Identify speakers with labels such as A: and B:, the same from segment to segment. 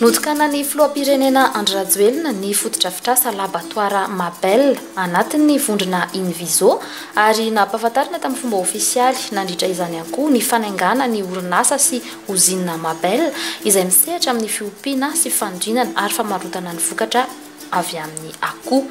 A: Notkana ny filoham-pirenena Andry Rajoelina ny fotodrafitrasa laboratoire Mabel anatin'ny vondrona Invizo ary nampahafantarina tamin'ny fomba ofisialy nandritra izany ihany koa ny fanaingana ny orinasa sy ozinina Mabel izay misehatra amin'ny fiompiana sy fanodinana ary famarotana ny vokatra avy amin'ny akoho.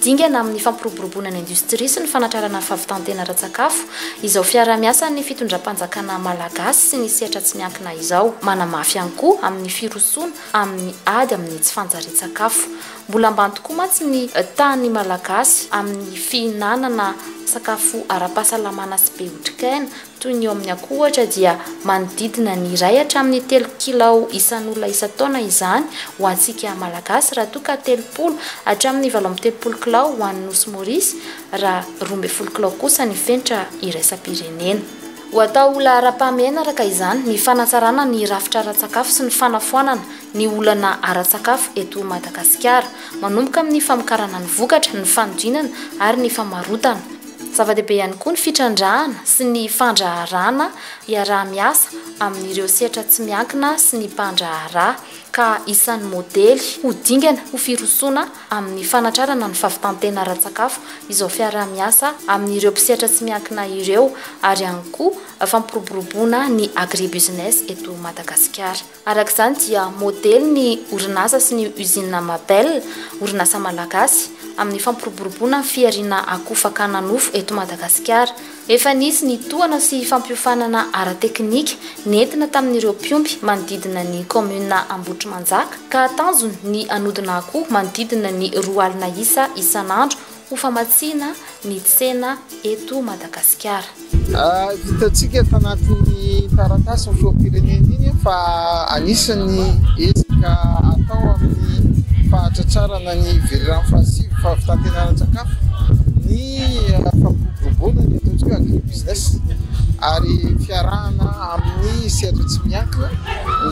A: Dingana amin'ny fampiroboroboana ny industria sy ny fanatrarana fahavitantena ara-tsakafo izao fiara-miasa ny fitondram-panjakana malagasy sy ny sehatra tsy miankina izao. Manamafy ihany koa amin'ny firosoana amin'ny ady amin'ny tsy fanjarian-tsakafo. Mbola ambany tokoa mantsy ny tany malagasy amin'ny fihinanana sakafo ara-pahasalamana sy be otrikaina toy ny eo amin'ny akoho ohatra dia manodidina ny iray hatramin'ny 3 kilao isan'olona isan-taona izany ho antsika malagasy raha toa ka 30 hatramin'ny 30 kilao ho an'ny Nosy Maurice raha 12 kilao kosa ny fenitra iraisam-pirenena. Ho atao olona ara-pahamehana araka izany ny fanatsarana ny rafitra ara-tsakafo sy ny fanafoanana ny olana ara-tsakafo eto Madagasikara manomboka amin'ny famokarana ny vokatra, ny fanodinana ary ny famarotana. Zava-dehibe ihany koa ny fitrandrahana sy ny fandraharana iaraha-miasa amin'ireo sehatra tsy miankina sy ny mpandraharaha ka isan'ny modely ho dingana ho firosoana amin'ny fanatrarana ny fahavitantena ara-tsakafo izao fiaraha-miasa amin'ireo mpisehatra tsy miankina ireo ary ihany koa fampiroboroboana ny agribusiness eto Madagasikara. Araka izany dia modely ny orinasa sy ny usine Mabel, orinasa malagasy amin'ny fampiroboroboana fiariana akoho fakana nofo eto Madagasikara. Efa nisy ny tohana sy fampiofanana ara-teknika nentina tamin'ireo mpiompy manodidina ny commune Ambohitrimanjaka ka tanjony ny anodina akoho manodidina ny 2 alina isa isan'andro ho famatsiana ny tsena eto Madagasikara.
B: Hitantsika tanatin'ny taratasy ny filoham-pirenena iny fa anisan'ny ezaka atao amin'ny fahatratrarana ny veloran'ny fahavitantena ara-tsakafo ny fampiroboroboana ny ataontsika agribusiness ary fiarahana amin'ny sehatra tsy miankina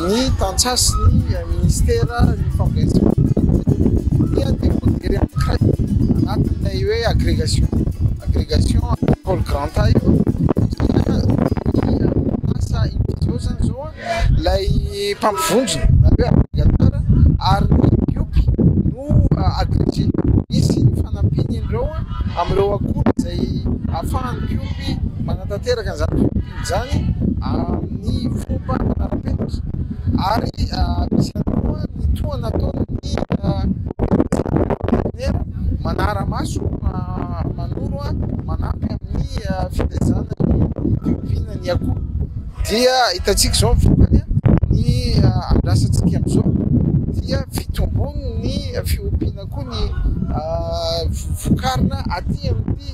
B: ny tantsasiny ministera ny fampiasana dia modely anankiray anatin'ilay hoe agrégation Paul Grand io asa Invizo zany zao lay mpampivondrona na hoe agrégateur ary ny piopy no agrégé izy ny fanampiny indreo amin'ireo akoho izay ahafahan'ny piopy manatanteraka an'izany fiompiana zany amin'ny fomba manara-penitra ary misy koa ny tohana ataon'ny manara-maso manoro manampy amin'ny fitaizana ny fiompiana ny akoho. Dia hitantsika izao vokany ny andrasantsika amin'izao dia fitombony ny fiompiana koa ny vokarina aty amin'ny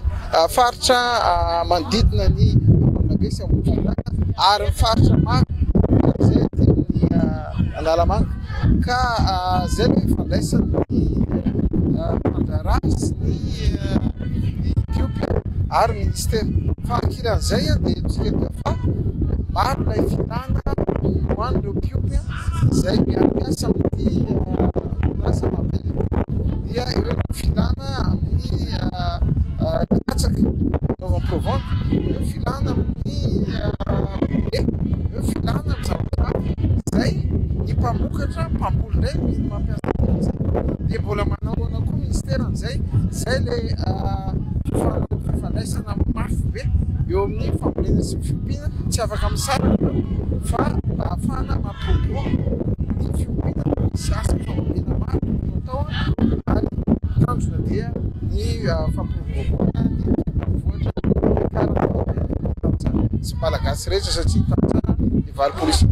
B: faritra manodidina ny Manambesy Ambohitrimanjaka ary ny faritra maro izay ny Analamanga ka zay hoe fandraisana ny mpandraharaha sy ny piopy ary ministera. Fahakiran'izay dia tsika fa maro ilay filana ho an'ireo piopy izay miara-miasa amin'ny orinasa Mabel dia ireo filana amin'ny katsaka Nova-Provence, ireo filana amin'ny ireo filana amin'ny zava-kanto izay ny mpamokatra mpamboly iray mino mampiasa azy dia mbola manaoana koa ministera an'izay izay ilay fifandraisana mafy be eo amin'ny fambolena sy ny fiompiana tsy afaka misaraka fa ahafahana mampiroborobo ny fiompiana sy asa fambolena maro no atao ary tanjona dia ny fampiroboroboana ny vohatra karana sy malagasy rehetra satria tanjana ny valopôlisy.